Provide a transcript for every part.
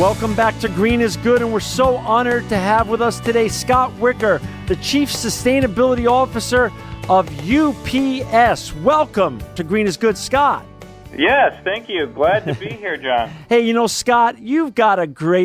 Welcome back to Green is Good, and we're so honored to have with us today Scott Wicker, the Chief Sustainability Officer of UPS. Welcome to Green is Good, Scott. Yes, thank you. Glad to be here, John. Hey, Scott, you've got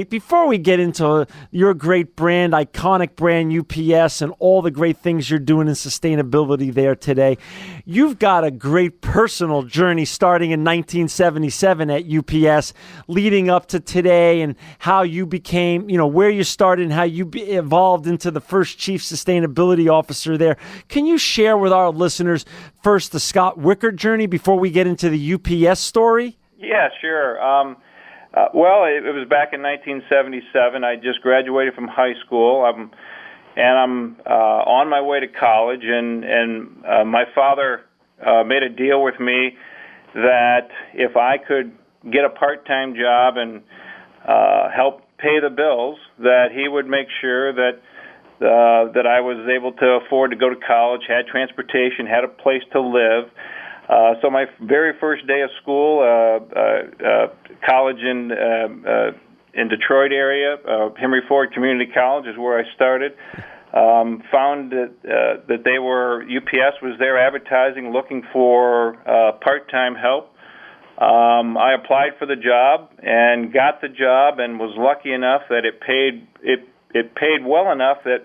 before we get into your great brand, iconic brand UPS, and all the great things you're doing in sustainability there today, you've got a great personal journey starting in 1977 at UPS, leading up to today, and how you became, where you started and how you evolved into the first Chief Sustainability Officer there. Can you share with our listeners first the Scott Wicker journey before we get into the UPS story? Yeah, sure. Well, it was back in 1977. I just graduated from high school, I'm on my way to college, and my father made a deal with me that if I could get a part-time job and help pay the bills, that he would make sure that I was able to afford to go to college, had transportation, had a place to live. So my very first day of school, college in Detroit area, Henry Ford Community College is where I started. Found that they were, UPS was there advertising, looking for part-time help. I applied for the job and got the job, and was lucky enough that it paid well enough that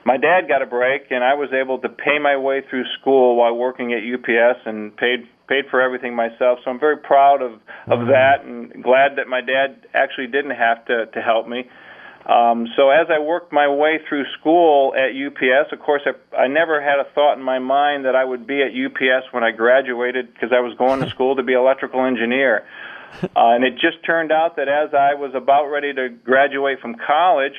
my dad got a break, and I was able to pay my way through school while working at UPS and paid for everything myself. So I'm very proud of that, and glad that my dad actually didn't have to help me. So as I worked my way through school at UPS, of course, I never had a thought in my mind that I would be at UPS when I graduated, because I was going to school to be an electrical engineer. And it just turned out that as I was about ready to graduate from college,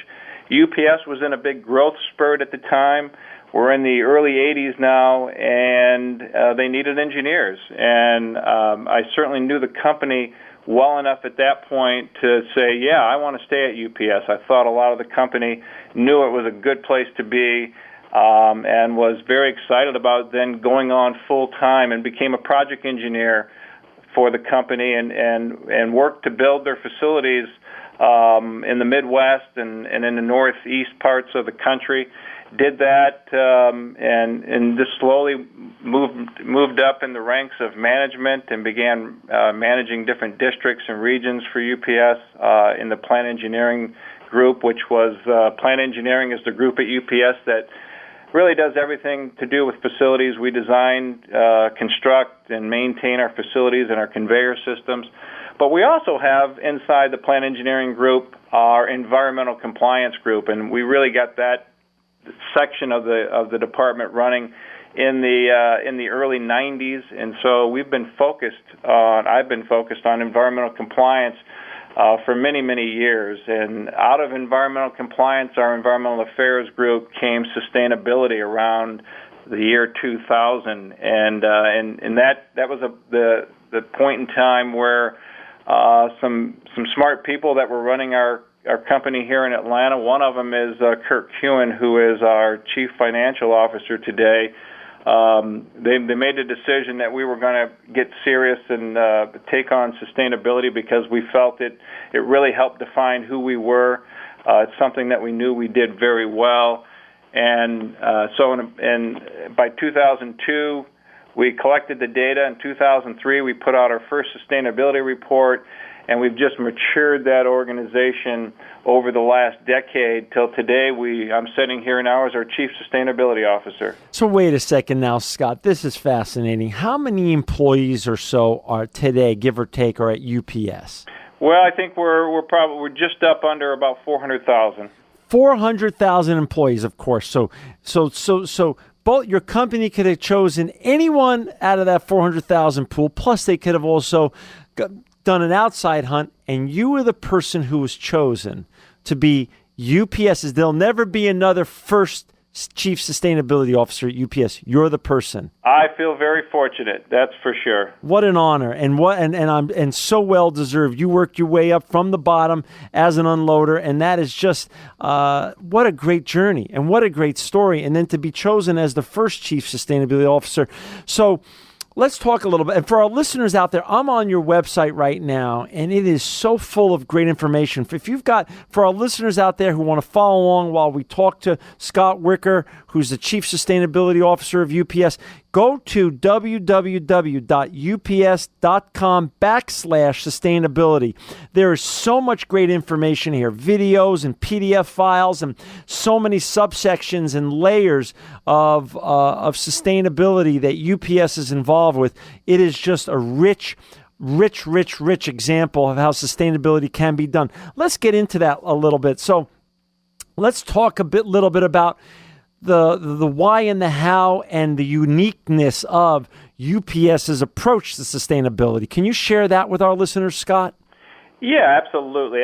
UPS was in a big growth spurt at the time. We're in the early 80s now, and they needed engineers. And I certainly knew the company well enough at that point to say, yeah, I want to stay at UPS. I thought a lot of the company knew it was a good place to be, and was very excited about then going on full-time, and became a project engineer for the company, and worked to build their facilities in the Midwest and in the Northeast parts of the country. Did that, and just slowly moved up in the ranks of management, and began managing different districts and regions for UPS in the plant engineering group, which was plant engineering is the group at UPS that really does everything to do with facilities. We design, construct, and maintain our facilities and our conveyor systems. But we also have inside the plant engineering group our environmental compliance group, and we really got that section of the department running in the early 90s. And so I've been focused on environmental compliance for many years. And out of environmental compliance, our environmental affairs group came sustainability around the year 2000, and that was the point in time where some smart people that were running our company here in Atlanta. One of them is Kirk Hewen, who is our Chief Financial Officer today. They made the decision that we were going to get serious and take on sustainability, because we felt it really helped define who we were. It's something that we knew we did very well. And so by 2002, we collected the data. In 2003, we put out our first sustainability report, and we've just matured that organization over the last decade till today. I'm sitting here now as our Chief Sustainability Officer. So wait a second now, Scott. This is fascinating. How many employees or so are today, give or take, are at UPS? Well, I think we're just up under about 400,000. 400,000 employees, of course. So both your company could have chosen anyone out of that 400,000 pool, plus they could have also done an outside hunt, and you were the person who was chosen to be UPS's. There'll never be another first Chief Sustainability Officer at UPS. You're the person. I feel very fortunate, that's for sure. What an honor, and so well deserved. You worked your way up from the bottom as an unloader, and that is just what a great journey and what a great story. And then to be chosen as the first Chief Sustainability Officer. So let's talk a little bit. And for our listeners out there, I'm on your website right now, and it is so full of great information. If you've got, for our listeners out there who want to follow along while we talk to Scott Wicker, who's the Chief Sustainability Officer of UPS, go to www.ups.com/sustainability. There is so much great information here, videos and PDF files, and so many subsections and layers of sustainability that UPS is involved with. It is just a rich example of how sustainability can be done. Let's get into that a little bit. So let's talk little bit about the why and the how and the uniqueness of UPS's approach to sustainability. Can you share that with our listeners, Scott? Yeah, absolutely.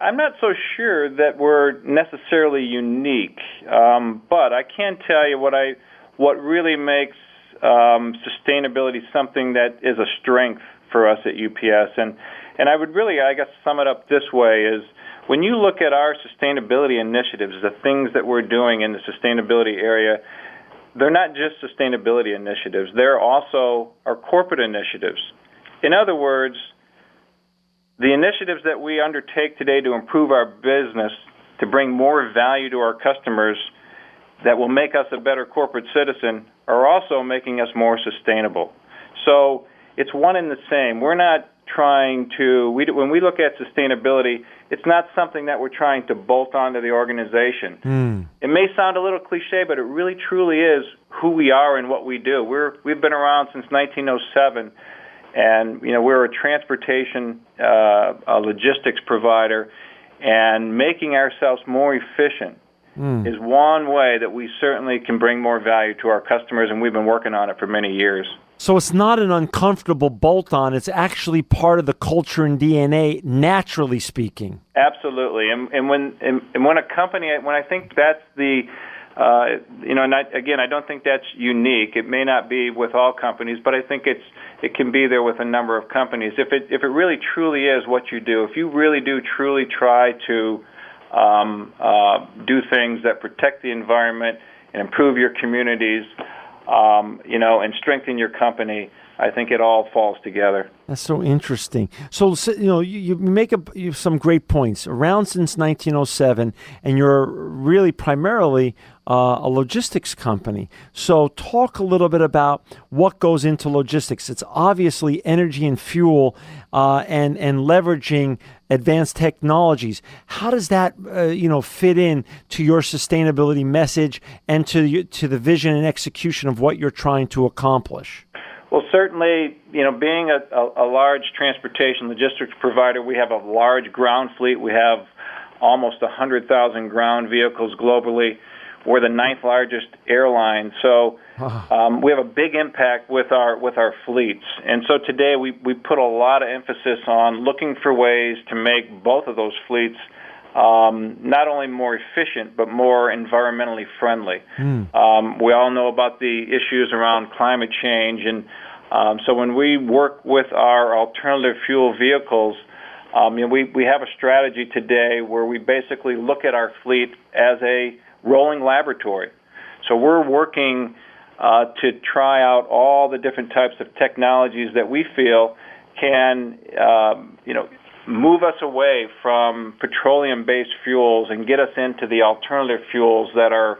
I'm not so sure that we're necessarily unique, but I can tell you what really makes sustainability something that is a strength for us at UPS, and I would really, I guess, sum it up this way: is when you look at our sustainability initiatives, the things that we're doing in the sustainability area, they're not just sustainability initiatives. They're also our corporate initiatives. In other words, the initiatives that we undertake today to improve our business, to bring more value to our customers, that will make us a better corporate citizen, are also making us more sustainable. So it's one and the same. We're not trying to, when we look at sustainability, it's not something that we're trying to bolt onto the organization. It may sound a little cliche, but it really truly is who we are and what we do. We've been around since 1907, and we're a transportation a logistics provider, and making ourselves more efficient is one way that we certainly can bring more value to our customers, and we've been working on it for many years. So it's not an uncomfortable bolt-on. It's actually part of the culture and DNA, naturally speaking. Absolutely. And when a company, when I think that's the, again, I don't think that's unique. It may not be with all companies, but I think it can be there with a number of companies. If it really truly is what you do, if you really do truly try to do things that protect the environment and improve your communities, and strengthen your company, I think it all falls together. That's so interesting. So, you make some great points. Around since 1907, and you're really primarily a logistics company. So talk a little bit about what goes into logistics. It's obviously energy and fuel and leveraging advanced technologies. How does that fit in to your sustainability message and to the vision and execution of what you're trying to accomplish? Well, certainly, being a large transportation logistics provider, we have a large ground fleet. We have almost 100,000 ground vehicles globally. We're the 9th largest airline, so we have a big impact with our fleets. And so today we put a lot of emphasis on looking for ways to make both of those fleets not only more efficient but more environmentally friendly. We all know about the issues around climate change, and so when we work with our alternative fuel vehicles, we have a strategy today where we basically look at our fleet as a rolling laboratory. So we're working to try out all the different types of technologies that we feel can move us away from petroleum-based fuels and get us into the alternative fuels that are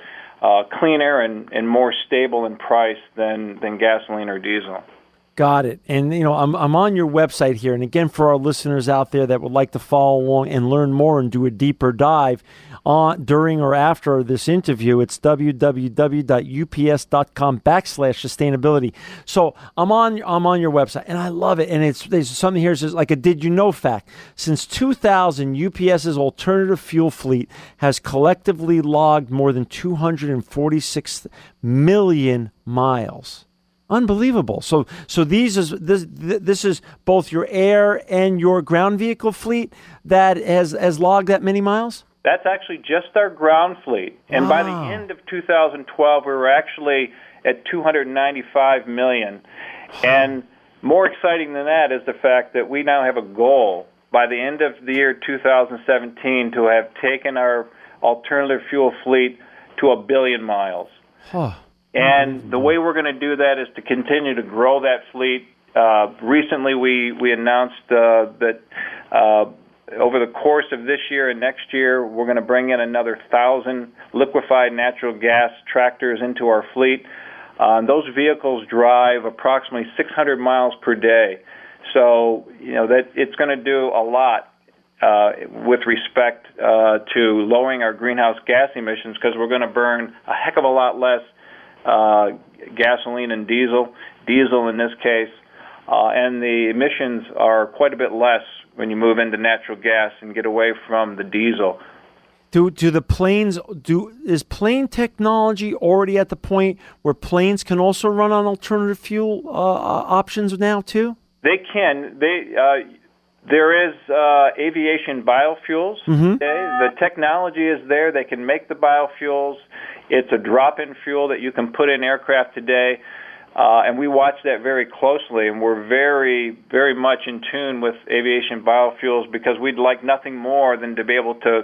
cleaner and more stable in price than gasoline or diesel. Got it. And, I'm on your website here. And again, for our listeners out there that would like to follow along and learn more and do a deeper dive during or after this interview, it's www.ups.com/sustainability. So I'm on your website, and I love it. And there's something here that says, like a did you know fact. Since 2000, UPS's alternative fuel fleet has collectively logged more than 246 million miles. Unbelievable. So this is both your air and your ground vehicle fleet that has logged that many miles? That's actually just our ground fleet. And by the end of 2012, we were actually at 295 million. And more exciting than that is the fact that we now have a goal by the end of the year 2017 to have taken our alternative fuel fleet to 1 billion miles. And the way we're going to do that is to continue to grow that fleet. Recently, we announced that over the course of this year and next year, we're going to bring in another 1,000 liquefied natural gas tractors into our fleet. Those vehicles drive approximately 600 miles per day. So, that it's going to do a lot with respect to lowering our greenhouse gas emissions, because we're going to burn a heck of a lot less gasoline and diesel in this case. And the emissions are quite a bit less when you move into natural gas and get away from the diesel. Is plane technology already at the point where planes can also run on alternative fuel options now too? They can. There is aviation biofuels today. The technology is there. They can make the biofuels. It's a drop-in fuel that you can put in aircraft today. And we watch that very closely, and we're very, very much in tune with aviation biofuels, because we'd like nothing more than to be able to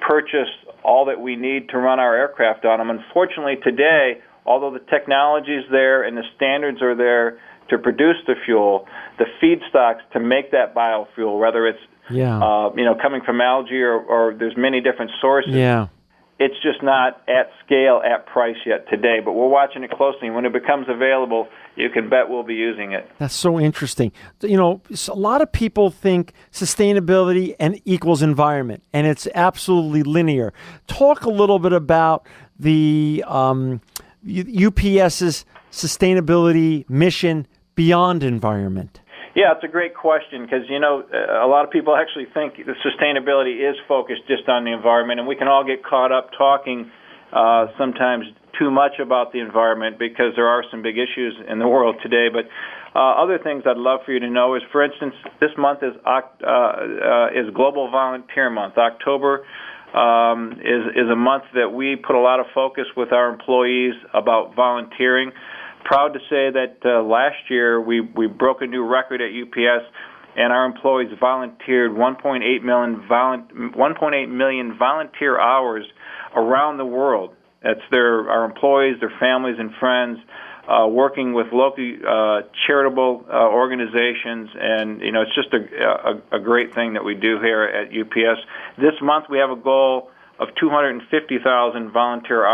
purchase all that we need to run our aircraft on them. Unfortunately, today, although the technology is there and the standards are there to produce the fuel, the feedstocks to make that biofuel, whether it's coming from algae or there's many different sources. Yeah. It's just not at scale, at price yet today, but we're watching it closely. When it becomes available, you can bet we'll be using it. That's so interesting. A lot of people think sustainability and equals environment, and it's absolutely linear. Talk a little bit about the UPS's sustainability mission beyond environment. Yeah, it's a great question, because, a lot of people actually think that sustainability is focused just on the environment, and we can all get caught up talking sometimes too much about the environment, because there are some big issues in the world today. But other things I'd love for you to know is, for instance, this month is Global Volunteer Month. October is a month that we put a lot of focus with our employees about volunteering. Proud to say that last year we broke a new record at UPS, and our employees volunteered 1.8 million volunteer hours around the world. That's our employees, their families and friends, working with local charitable organizations, and it's just a great thing that we do here at UPS. This month we have a goal of 250,000 volunteer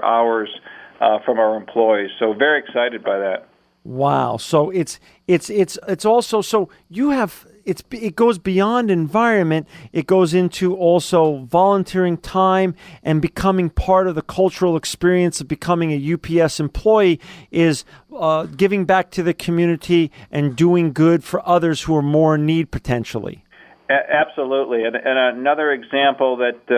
hours from our employees. So very excited by that. Wow. So it's also, so you have, it goes beyond environment. It goes into also volunteering time and becoming part of the cultural experience of becoming a UPS employee is giving back to the community and doing good for others who are more in need potentially. Absolutely. And another example that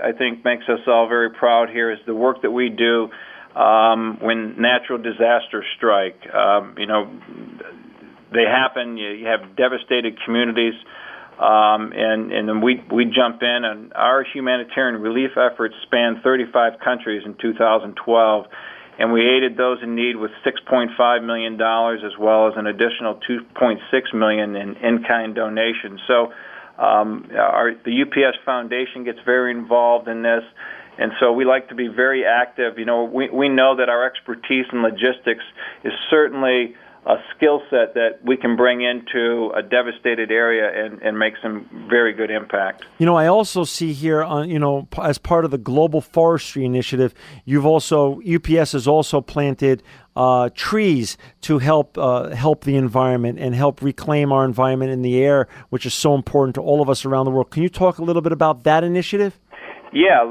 I think makes us all very proud here is the work that we do when natural disasters strike. They happen. You have devastated communities, and then we jump in, and our humanitarian relief efforts span 35 countries in 2012, and we aided those in need with $6.5 million, as well as an additional $2.6 million in in-kind donations. So the UPS Foundation gets very involved in this. And so we like to be very active. We know that our expertise in logistics is certainly a skill set that we can bring into a devastated area and make some very good impact. I also see here on, as part of the Global Forestry Initiative, UPS has also planted trees to help the environment and help reclaim our environment in the air, which is so important to all of us around the world. Can you talk a little bit about that initiative? Yeah,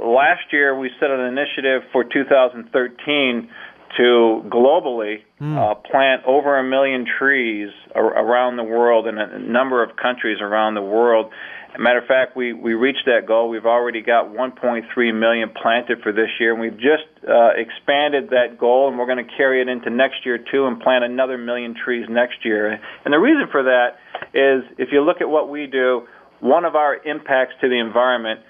last year we set an initiative for 2013 to globally plant over 1 million trees around the world in a number of countries around the world. As a matter of fact, we reached that goal. We've already got 1.3 million planted for this year, and we've just expanded that goal, and we're going to carry it into next year too and plant another 1 million trees next year. And the reason for that is, if you look at what we do, one of our impacts to the environment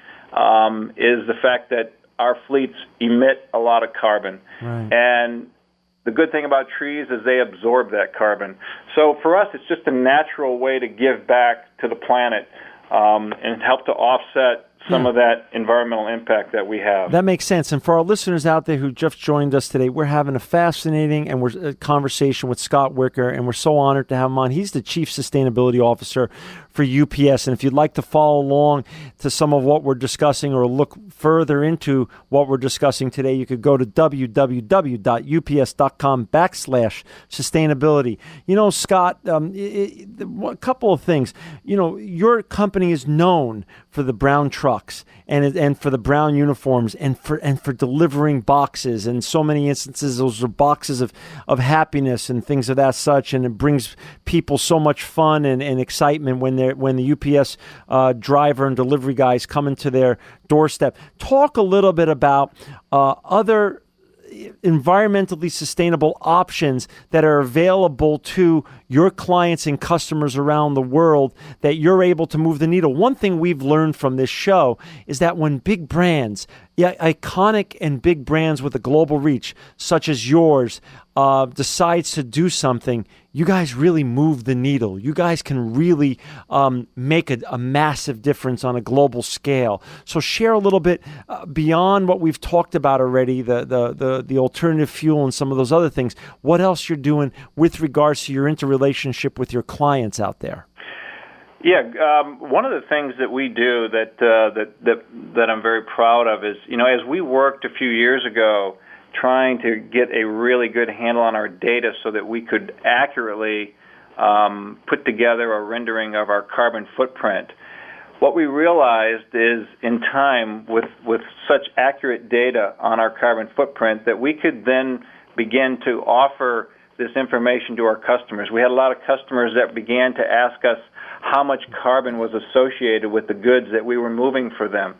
is the fact that our fleets emit a lot of carbon. Right. And the good thing about trees is they absorb that carbon. So for us, it's just a natural way to give back to the planet and help to offset some of that environmental impact that we have. That makes sense. And for our listeners out there who just joined us today, we're having a fascinating conversation with Scott Wicker, and we're so honored to have him on. He's the Chief Sustainability Officer for UPS. And if you'd like to follow along to some of what we're discussing or look further into what we're discussing today, you could go to www.ups.com/sustainability. You know, Scott, a couple of things. You know, your company is known for the brown trucks and for the brown uniforms and for delivering boxes. And so many instances, those are boxes of happiness and things of that such. And it brings people so much fun and excitement when the UPS driver and delivery guys come into their doorstep. Talk a little bit about other environmentally sustainable options that are available to your clients and customers around the world that you're able to move the needle. One thing we've learned from this show is that when big brands, iconic and big brands with a global reach, such as yours, decides to do something, you guys really move the needle. You guys can really make a massive difference on a global scale. So share a little bit beyond what we've talked about already, the alternative fuel and some of those other things. What else you're doing with regards to your interrelationship with your clients out there? Yeah, one of the things that we do that I'm very proud of is, you know, as we worked a few years ago trying to get a really good handle on our data so that we could accurately put together a rendering of our carbon footprint. What we realized is in time with such accurate data on our carbon footprint that we could then begin to offer this information to our customers. We had a lot of customers that began to ask us how much carbon was associated with the goods that we were moving for them.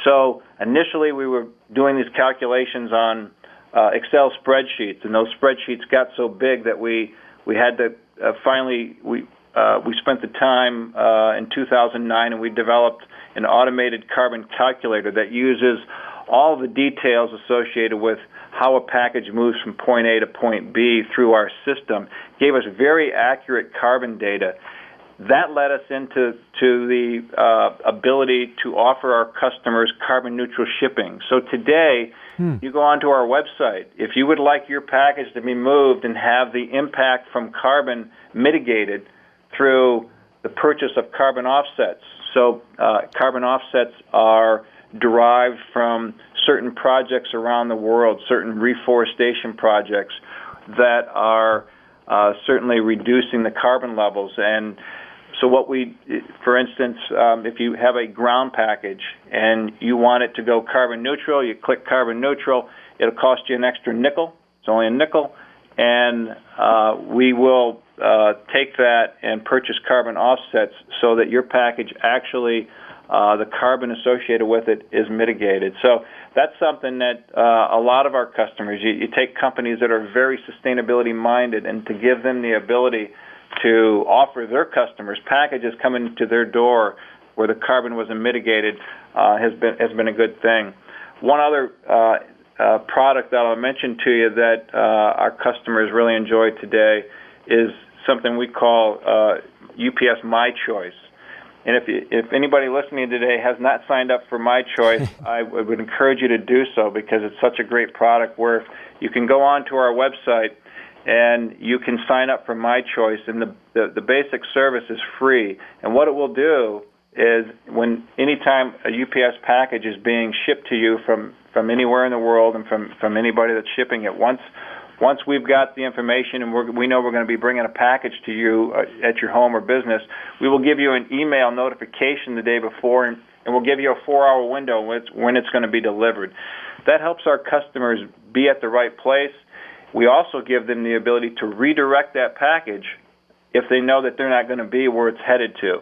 So initially we were doing these calculations on Excel spreadsheets, and those spreadsheets got so big that we had to finally we spent the time in 2009 and we developed an automated carbon calculator that uses all the details associated with how a package moves from point A to point B through our system. Gave us very accurate carbon data. That led us into the ability to offer our customers carbon neutral shipping. So today, you go onto our website. If you would like your package to be moved and have the impact from carbon mitigated through the purchase of carbon offsets. So carbon offsets are derived from certain projects around the world, certain reforestation projects that are certainly reducing the carbon levels. And so for instance, if you have a ground package and you want it to go carbon neutral, you click carbon neutral, it'll cost you an extra nickel. It's only a nickel. And we will take that and purchase carbon offsets so that your package actually, the carbon associated with it is mitigated. So that's something that a lot of our customers, you take companies that are very sustainability minded and to give them the ability to offer their customers packages coming to their door where the carbon wasn't mitigated has been a good thing. One other product that I'll mention to you that our customers really enjoy today is something we call UPS My Choice. And if anybody listening today has not signed up for My Choice, I would encourage you to do so because it's such a great product where you can go on to our website and you can sign up for My Choice, and the basic service is free. And what it will do is anytime a UPS package is being shipped to you from anywhere in the world and from anybody that's shipping it, once we've got the information and we know we're going to be bringing a package to you at your home or business, we will give you an email notification the day before, and we'll give you a 4-hour window when it's going to be delivered. That helps our customers be at the right place. We also give them the ability to redirect that package if they know that they're not going to be where it's headed to.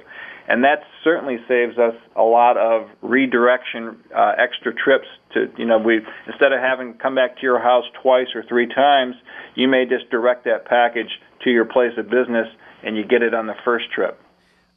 And that certainly saves us a lot of redirection, extra trips to, instead of having to come back to your house twice or 3 times, you may just direct that package to your place of business and you get it on the first trip.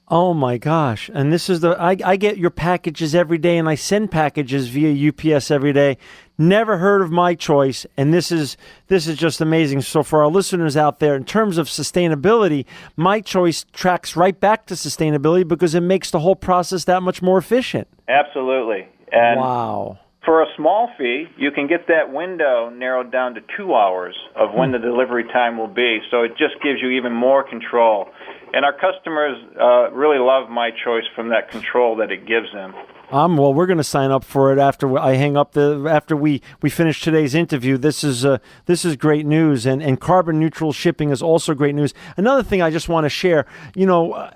Oh my gosh. And this is I get your packages every day, and I send packages via UPS every day. Never heard of My Choice, and this is just amazing. So for our listeners out there, in terms of sustainability, My Choice tracks right back to sustainability because it makes the whole process that much more efficient. Absolutely. And wow. for a small fee, you can get that window narrowed down to 2 hours of when the delivery time will be. So it just gives you even more control. And our customers really love My Choice from that control that it gives them. Well, we're going to sign up for it after I hang up after we finish today's interview. This is great news, and carbon neutral shipping is also great news. Another thing I just want to share,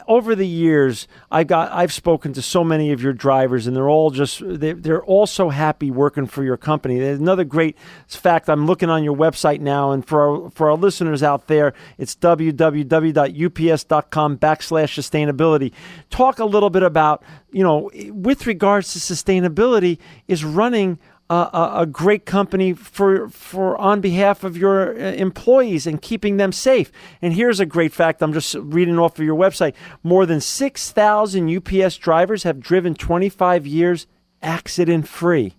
over the years I've spoken to so many of your drivers, and they're all they're all so happy working for your company. There's another great fact. I'm looking on your website now, and for our listeners out there, it's www.ups.com/sustainability. Talk a little bit about, with regards to sustainability, is running a great company for on behalf of your employees and keeping them safe. And here's a great fact. I'm just reading off of your website. More than 6,000 UPS drivers have driven 25 years accident-free.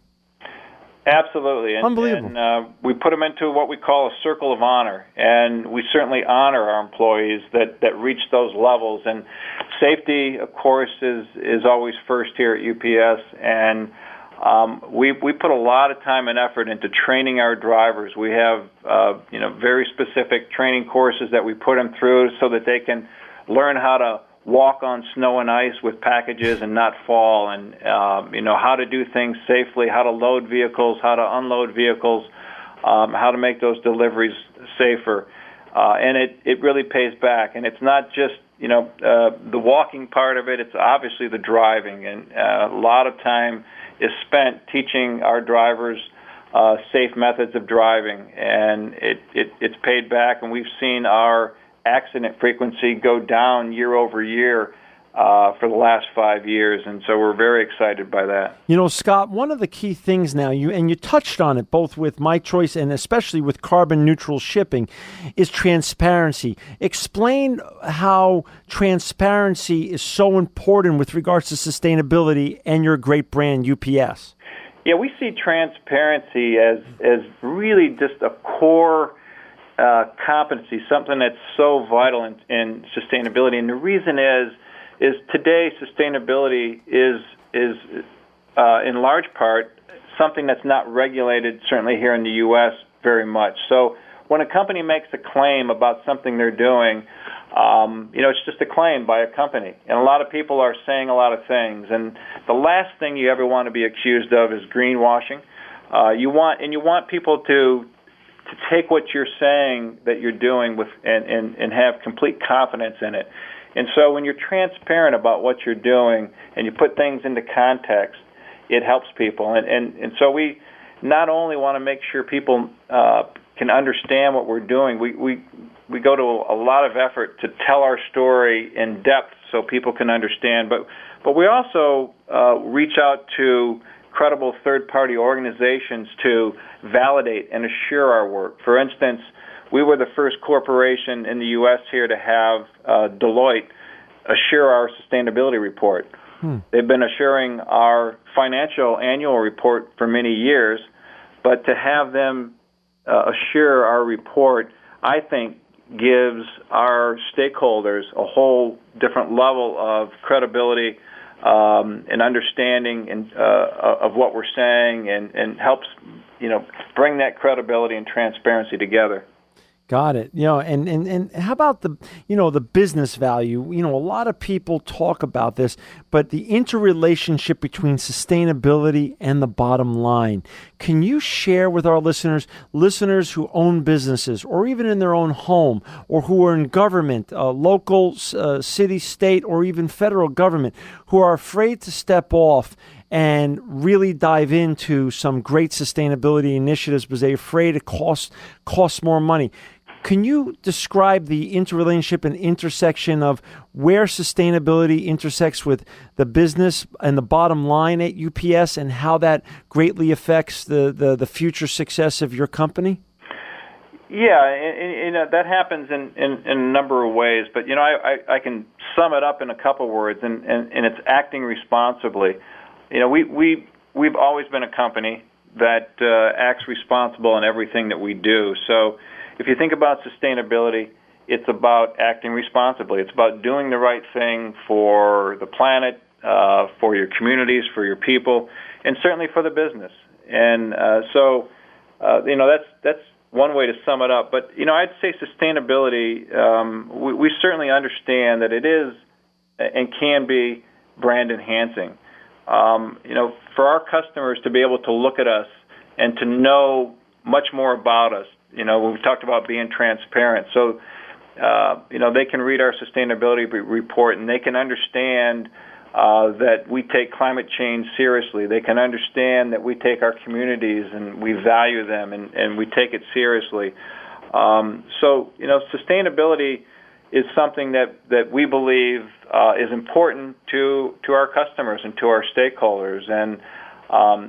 Absolutely. Unbelievable. And we put them into what we call a circle of honor, and we certainly honor our employees that reach those levels. And safety, of course, is always first here at UPS, and we put a lot of time and effort into training our drivers. We have very specific training courses that we put them through so that they can learn how to walk on snow and ice with packages and not fall, and how to do things safely, how to load vehicles, how to unload vehicles, how to make those deliveries safer, and it really pays back. And it's not just the walking part of it; it's obviously the driving, and a lot of time is spent teaching our drivers safe methods of driving, and it's paid back. And we've seen our accident frequency go down year over year for the last 5 years, and so we're very excited by that. Scott, one of the key things now, you touched on it both with My Choice and especially with carbon neutral shipping, is transparency. Explain how transparency is so important with regards to sustainability and your great brand, UPS. Yeah, we see transparency as really just a core competency, something that's so vital in sustainability. And the reason is today sustainability is in large part something that's not regulated, certainly here in the U.S., very much. So when a company makes a claim about something they're doing, it's just a claim by a company. And a lot of people are saying a lot of things. And the last thing you ever want to be accused of is greenwashing. You want people to take what you're saying that you're doing with and have complete confidence in it. And so when you're transparent about what you're doing and you put things into context, it helps people. And so we not only want to make sure people can understand what we're doing, we go to a lot of effort to tell our story in depth so people can understand. But we also reach out to credible third-party organizations to validate and assure our work. For instance, we were the first corporation in the U.S. here to have Deloitte assure our sustainability report. They've been assuring our financial annual report for many years, but to have them assure our report, I think, gives our stakeholders a whole different level of credibility and understanding of what we're saying, and helps bring that credibility and transparency together. Got it. And how about the business value? A lot of people talk about this, but the interrelationship between sustainability and the bottom line. Can you share with our listeners who own businesses or even in their own home, or who are in government, local, city, state, or even federal government, who are afraid to step off and really dive into some great sustainability initiatives because they're afraid it costs more money? Can you describe the interrelationship and intersection of where sustainability intersects with the business and the bottom line at UPS, and how that greatly affects the future success of your company? Yeah, that happens in a number of ways, but I can sum it up in a couple words, and it's acting responsibly. We've always been a company that acts responsible in everything that we do. So if you think about sustainability, it's about acting responsibly. It's about doing the right thing for the planet, for your communities, for your people, and certainly for the business. And that's one way to sum it up. But I'd say sustainability. We certainly understand that it is and can be brand enhancing. For our customers to be able to look at us and to know much more about us. We talked about being transparent. So they can read our sustainability report and they can understand that we take climate change seriously. They can understand that we take our communities and we value them and we take it seriously. Sustainability is something that we believe is important to our customers and to our stakeholders. And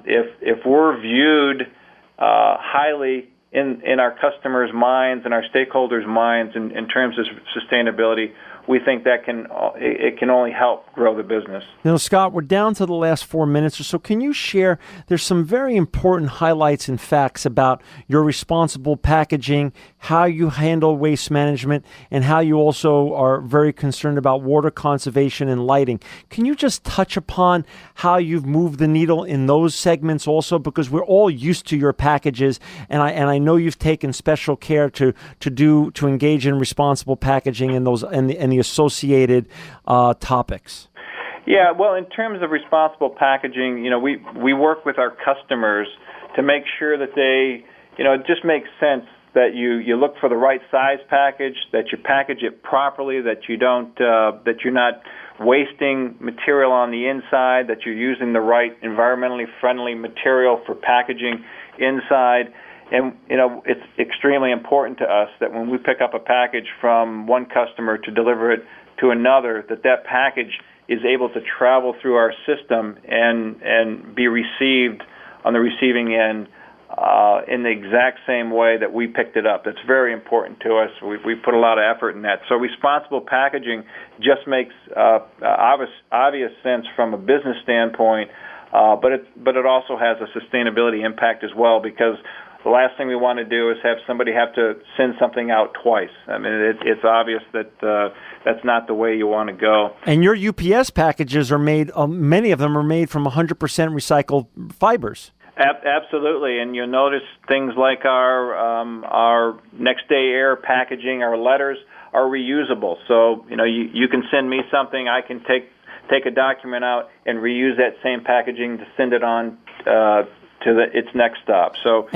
if we're viewed highly in our customers' minds and our stakeholders' minds in terms of sustainability, we think that it can only help grow the business. Scott, we're down to the last 4 minutes or so. Can you share, there's some very important highlights and facts about your responsible packaging, how you handle waste management, and how you also are very concerned about water conservation and lighting. Can you just touch upon how you've moved the needle in those segments also? Because we're all used to your packages, and I know you've taken special care to engage in responsible packaging and the associated topics. Yeah, well, in terms of responsible packaging, we work with our customers to make sure that it just makes sense that you look for the right size package, that you package it properly, that you're not wasting material on the inside, that you're using the right environmentally friendly material for packaging inside. And, it's extremely important to us that when we pick up a package from one customer to deliver it to another, that package is able to travel through our system and be received on the receiving end in the exact same way that we picked it up. That's very important to us. We put a lot of effort in that. So responsible packaging just makes obvious sense from a business standpoint, but it also has a sustainability impact as well, because the last thing we want to do is have somebody have to send something out twice. I mean, it's obvious that that's not the way you want to go. And your UPS packages are made, many of them are made from 100% recycled fibers. Absolutely, and you'll notice things like our next day air packaging, our letters are reusable. So you can send me something, I can take a document out and reuse that same packaging to send it on to its next stop. So.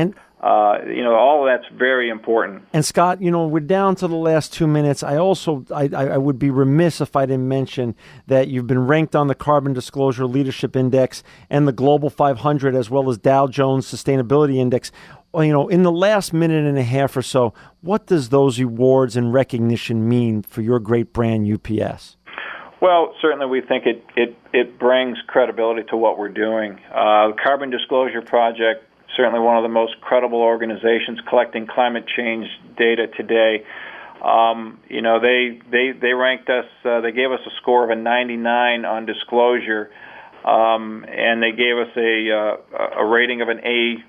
All of that's very important. And Scott, we're down to the last 2 minutes. I would be remiss if I didn't mention that you've been ranked on the Carbon Disclosure Leadership Index and the Global 500, as well as Dow Jones Sustainability Index. In the last minute and a half or so, what does those awards and recognition mean for your great brand, UPS? Well, certainly we think it brings credibility to what we're doing. The Carbon Disclosure Project, certainly one of the most credible organizations collecting climate change data today. They ranked us. They gave us a score of a 99 on disclosure, and they gave us a rating of an A-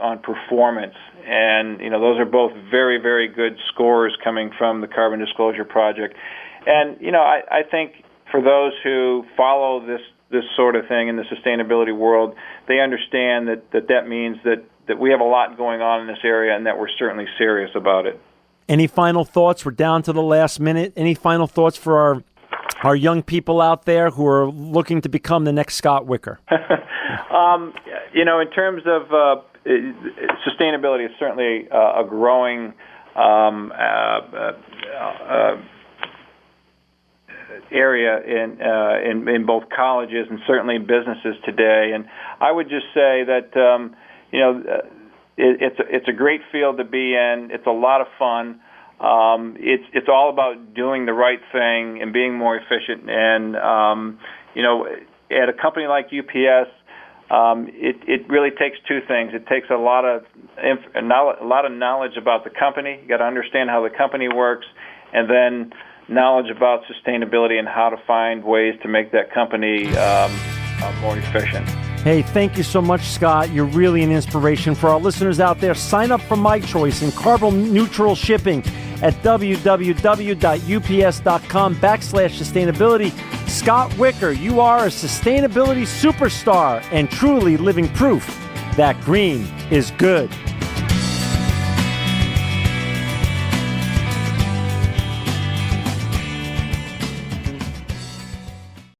on performance. And those are both very, very good scores coming from the Carbon Disclosure Project. And I think for those who follow this sort of thing in the sustainability world, they understand that means that we have a lot going on in this area and that we're certainly serious about it. Any final thoughts? We're down to the last minute. Any final thoughts for our young people out there who are looking to become the next Scott Wicker? In terms of sustainability, it's certainly a growing area in both colleges and certainly businesses today. And I would just say that it's a great field to be in. It's a lot of fun. It's all about doing the right thing and being more efficient. And at a company like UPS, it really takes two things. It takes a lot of knowledge about the company. You got to understand how the company works, and then knowledge about sustainability and how to find ways to make that company more efficient. Hey, thank you so much, Scott. You're really an inspiration for our listeners out there. Sign up for My Choice in carbon neutral shipping at www.ups.com/sustainability. Scott Wicker, you are a sustainability superstar and truly living proof that green is good.